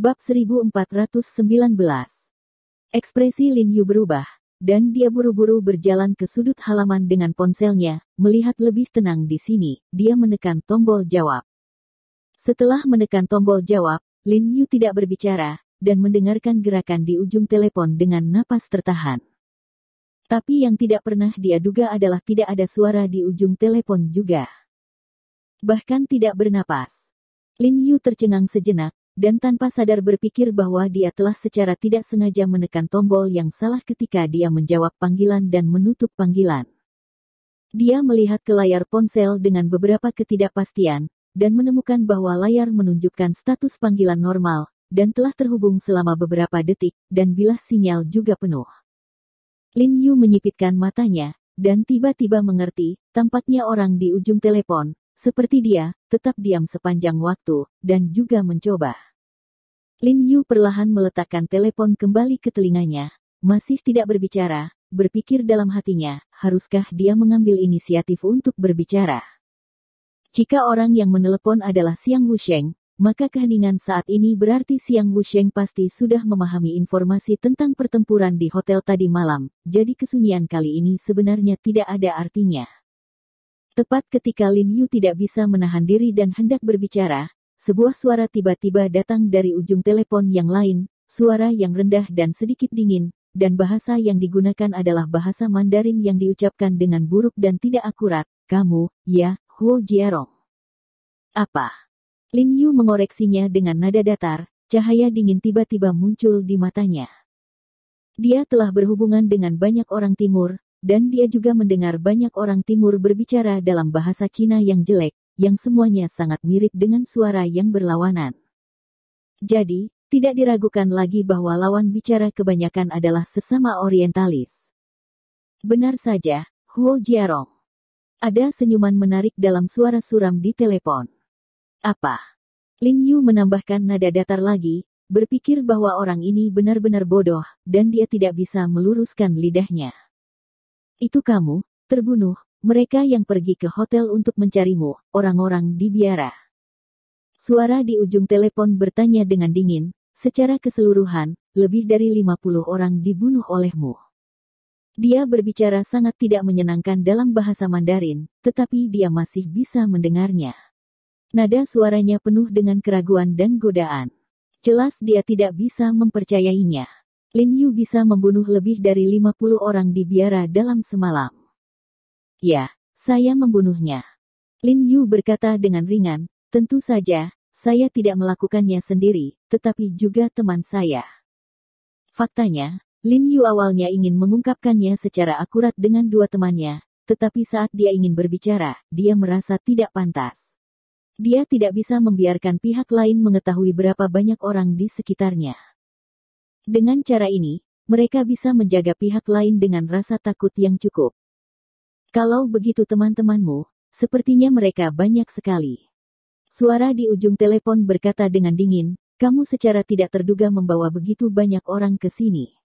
Bab 1419. Ekspresi Lin Yu berubah, dan dia buru-buru berjalan ke sudut halaman dengan ponselnya, melihat lebih tenang di sini. Dia menekan tombol jawab. Setelah menekan tombol jawab, Lin Yu tidak berbicara, dan mendengarkan gerakan di ujung telepon dengan napas tertahan. Tapi yang tidak pernah dia duga adalah tidak ada suara di ujung telepon juga. Bahkan tidak bernapas. Lin Yu tercengang sejenak, dan tanpa sadar berpikir bahwa dia telah secara tidak sengaja menekan tombol yang salah ketika dia menjawab panggilan dan menutup panggilan. Dia melihat ke layar ponsel dengan beberapa ketidakpastian, dan menemukan bahwa layar menunjukkan status panggilan normal, dan telah terhubung selama beberapa detik, dan bilah sinyal juga penuh. Lin Yu menyipitkan matanya, dan tiba-tiba mengerti, tampaknya orang di ujung telepon, seperti dia, tetap diam sepanjang waktu, dan juga mencoba. Lin Yu perlahan meletakkan telepon kembali ke telinganya, masih tidak berbicara, berpikir dalam hatinya, haruskah dia mengambil inisiatif untuk berbicara? Jika orang yang menelepon adalah Xiang Wusheng, maka keheningan saat ini berarti Xiang Wusheng pasti sudah memahami informasi tentang pertempuran di hotel tadi malam, jadi kesunyian kali ini sebenarnya tidak ada artinya. Tepat ketika Lin Yu tidak bisa menahan diri dan hendak berbicara, sebuah suara tiba-tiba datang dari ujung telepon yang lain, suara yang rendah dan sedikit dingin, dan bahasa yang digunakan adalah bahasa Mandarin yang diucapkan dengan buruk dan tidak akurat. Kamu, ya, Huo Jiarong. Apa? Lin Yu mengoreksinya dengan nada datar, cahaya dingin tiba-tiba muncul di matanya. Dia telah berhubungan dengan banyak orang timur, dan dia juga mendengar banyak orang timur berbicara dalam bahasa Cina yang jelek, yang semuanya sangat mirip dengan suara yang berlawanan. Jadi, tidak diragukan lagi bahwa lawan bicara kebanyakan adalah sesama orientalis. Benar saja, Huo Jiarong. Ada senyuman menarik dalam suara suram di telepon. Apa? Lin Yu menambahkan nada datar lagi, berpikir bahwa orang ini benar-benar bodoh, dan dia tidak bisa meluruskan lidahnya. Itu kamu, terbunuh, mereka yang pergi ke hotel untuk mencarimu, orang-orang di biara. Suara di ujung telepon bertanya dengan dingin, secara keseluruhan, lebih dari 50 orang dibunuh olehmu. Dia berbicara sangat tidak menyenangkan dalam bahasa Mandarin, tetapi dia masih bisa mendengarnya. Nada suaranya penuh dengan keraguan dan godaan. Jelas dia tidak bisa mempercayainya. Lin Yu bisa membunuh lebih dari 50 orang di biara dalam semalam. Ya, saya membunuhnya. Lin Yu berkata dengan ringan, tentu saja, saya tidak melakukannya sendiri, tetapi juga teman saya. Faktanya, Lin Yu awalnya ingin mengungkapkannya secara akurat dengan dua temannya, tetapi saat dia ingin berbicara, dia merasa tidak pantas. Dia tidak bisa membiarkan pihak lain mengetahui berapa banyak orang di sekitarnya. Dengan cara ini, mereka bisa menjaga pihak lain dengan rasa takut yang cukup. Kalau begitu teman-temanmu, sepertinya mereka banyak sekali. Suara di ujung telepon berkata dengan dingin, kamu secara tidak terduga membawa begitu banyak orang ke sini.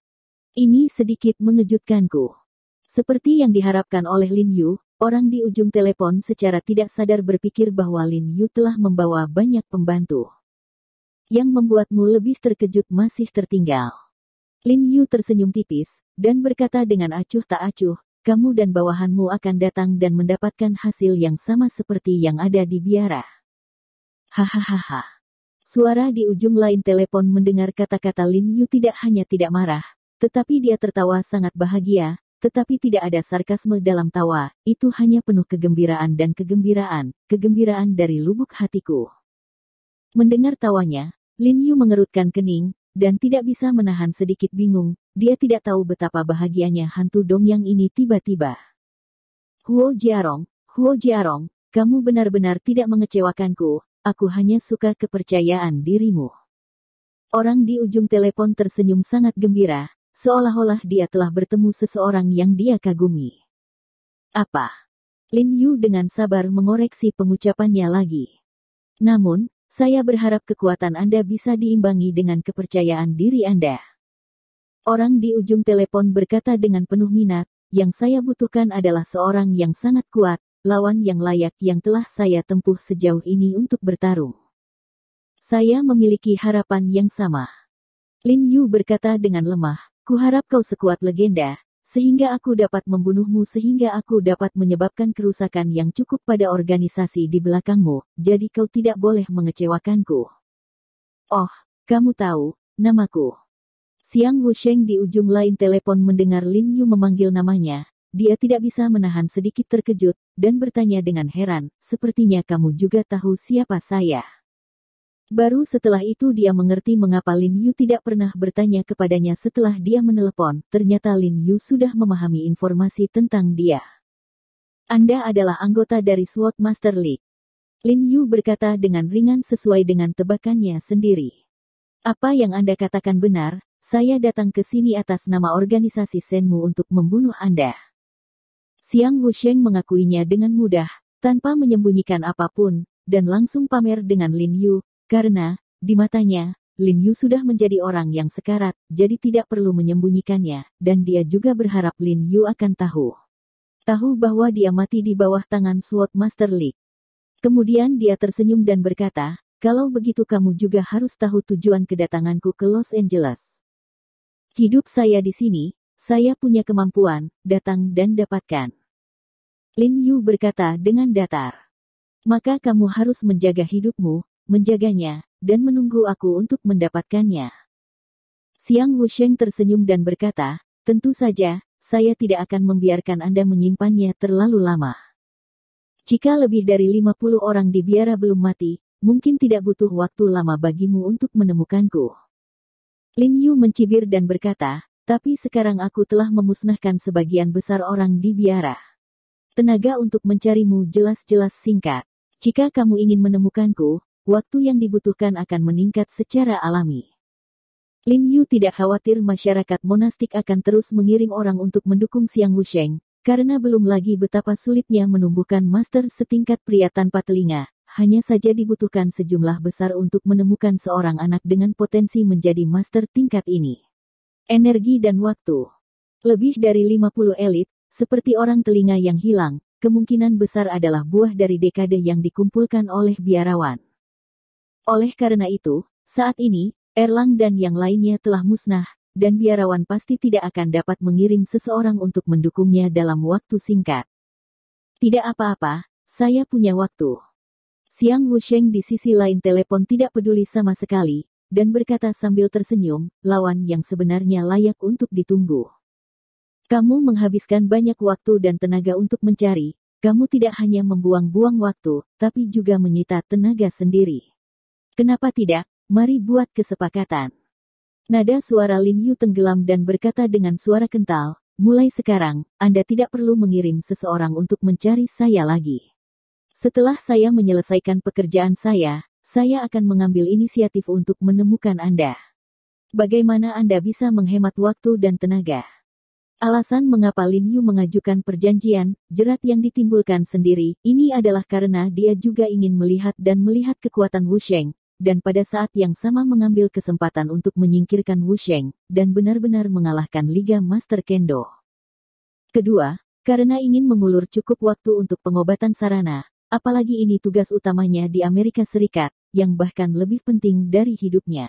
Ini sedikit mengejutkanku. Seperti yang diharapkan oleh Lin Yu, orang di ujung telepon secara tidak sadar berpikir bahwa Lin Yu telah membawa banyak pembantu. Yang membuatmu lebih terkejut masih tertinggal. Lin Yu tersenyum tipis, dan berkata dengan acuh tak acuh, kamu dan bawahanmu akan datang dan mendapatkan hasil yang sama seperti yang ada di biara. Hahaha. Suara di ujung lain telepon mendengar kata-kata Lin Yu tidak hanya tidak marah, tetapi dia tertawa sangat bahagia, tetapi tidak ada sarkasme dalam tawa, itu hanya penuh kegembiraan dan kegembiraan dari lubuk hatiku. Mendengar tawanya, Lin Yu mengerutkan kening, dan tidak bisa menahan sedikit bingung, dia tidak tahu betapa bahagianya hantu Dongyang ini tiba-tiba. Huo Jiarong, kamu benar-benar tidak mengecewakanku, aku hanya suka kepercayaan dirimu. Orang di ujung telepon tersenyum sangat gembira, seolah-olah dia telah bertemu seseorang yang dia kagumi. Apa? Lin Yu dengan sabar mengoreksi pengucapannya lagi. Namun, saya berharap kekuatan Anda bisa diimbangi dengan kepercayaan diri Anda. Orang di ujung telepon berkata dengan penuh minat, yang saya butuhkan adalah seorang yang sangat kuat, lawan yang layak yang telah saya tempuh sejauh ini untuk bertarung. Saya memiliki harapan yang sama. Lin Yu berkata dengan lemah, kuharap kau sekuat legenda, sehingga aku dapat membunuhmu sehingga aku dapat menyebabkan kerusakan yang cukup pada organisasi di belakangmu, jadi kau tidak boleh mengecewakanku. Oh, kamu tahu, namaku. Xiang Wusheng di ujung lain telepon mendengar Lin Yu memanggil namanya. Dia tidak bisa menahan sedikit terkejut, dan bertanya dengan heran, sepertinya kamu juga tahu siapa saya. Baru setelah itu dia mengerti mengapa Lin Yu tidak pernah bertanya kepadanya setelah dia menelepon. Ternyata Lin Yu sudah memahami informasi tentang dia. Anda adalah anggota dari SWOT Master League. Lin Yu berkata dengan ringan sesuai dengan tebakannya sendiri. Apa yang Anda katakan benar, saya datang ke sini atas nama organisasi Shenmu untuk membunuh Anda. Xiang Wusheng mengakuinya dengan mudah, tanpa menyembunyikan apapun, dan langsung pamer dengan Lin Yu. Karena, di matanya, Lin Yu sudah menjadi orang yang sekarat, jadi tidak perlu menyembunyikannya, dan dia juga berharap Lin Yu akan tahu. Tahu bahwa dia mati di bawah tangan SWOT Master League. Kemudian dia tersenyum dan berkata, kalau begitu kamu juga harus tahu tujuan kedatanganku ke Los Angeles. Hidup saya di sini, saya punya kemampuan, datang dan dapatkan. Lin Yu berkata dengan datar. Maka kamu harus menjaga hidupmu, menjaganya, dan menunggu aku untuk mendapatkannya. Xiang Wusheng tersenyum dan berkata, tentu saja, saya tidak akan membiarkan Anda menyimpannya terlalu lama. Jika lebih dari 50 orang di biara belum mati, mungkin tidak butuh waktu lama bagimu untuk menemukanku. Lin Yu mencibir dan berkata, tapi sekarang aku telah memusnahkan sebagian besar orang di biara. Tenaga untuk mencarimu jelas-jelas singkat. Jika kamu ingin menemukanku, waktu yang dibutuhkan akan meningkat secara alami. Lin Yu tidak khawatir masyarakat monastik akan terus mengirim orang untuk mendukung Xiang Wusheng, karena belum lagi betapa sulitnya menumbuhkan master setingkat pria tanpa telinga, hanya saja dibutuhkan sejumlah besar untuk menemukan seorang anak dengan potensi menjadi master tingkat ini. Energi dan waktu. Lebih dari 50 elit, seperti orang telinga yang hilang, kemungkinan besar adalah buah dari dekade yang dikumpulkan oleh biarawan. Oleh karena itu, saat ini, Erlang dan yang lainnya telah musnah, dan biarawan pasti tidak akan dapat mengirim seseorang untuk mendukungnya dalam waktu singkat. Tidak apa-apa, saya punya waktu. Xiang Wusheng di sisi lain telepon tidak peduli sama sekali, dan berkata sambil tersenyum, lawan yang sebenarnya layak untuk ditunggu. Kamu menghabiskan banyak waktu dan tenaga untuk mencari, kamu tidak hanya membuang-buang waktu, tapi juga menyita tenaga sendiri. Kenapa tidak? Mari buat kesepakatan. Nada suara Lin Yu tenggelam dan berkata dengan suara kental, mulai sekarang, Anda tidak perlu mengirim seseorang untuk mencari saya lagi. Setelah saya menyelesaikan pekerjaan saya akan mengambil inisiatif untuk menemukan Anda. Bagaimana Anda bisa menghemat waktu dan tenaga? Alasan mengapa Lin Yu mengajukan perjanjian, jerat yang ditimbulkan sendiri, ini adalah karena dia juga ingin melihat kekuatan Wusheng, dan pada saat yang sama mengambil kesempatan untuk menyingkirkan Wusheng, dan benar-benar mengalahkan Liga Master Kendo. Kedua, karena ingin mengulur cukup waktu untuk pengobatan sarana, apalagi ini tugas utamanya di Amerika Serikat, yang bahkan lebih penting dari hidupnya.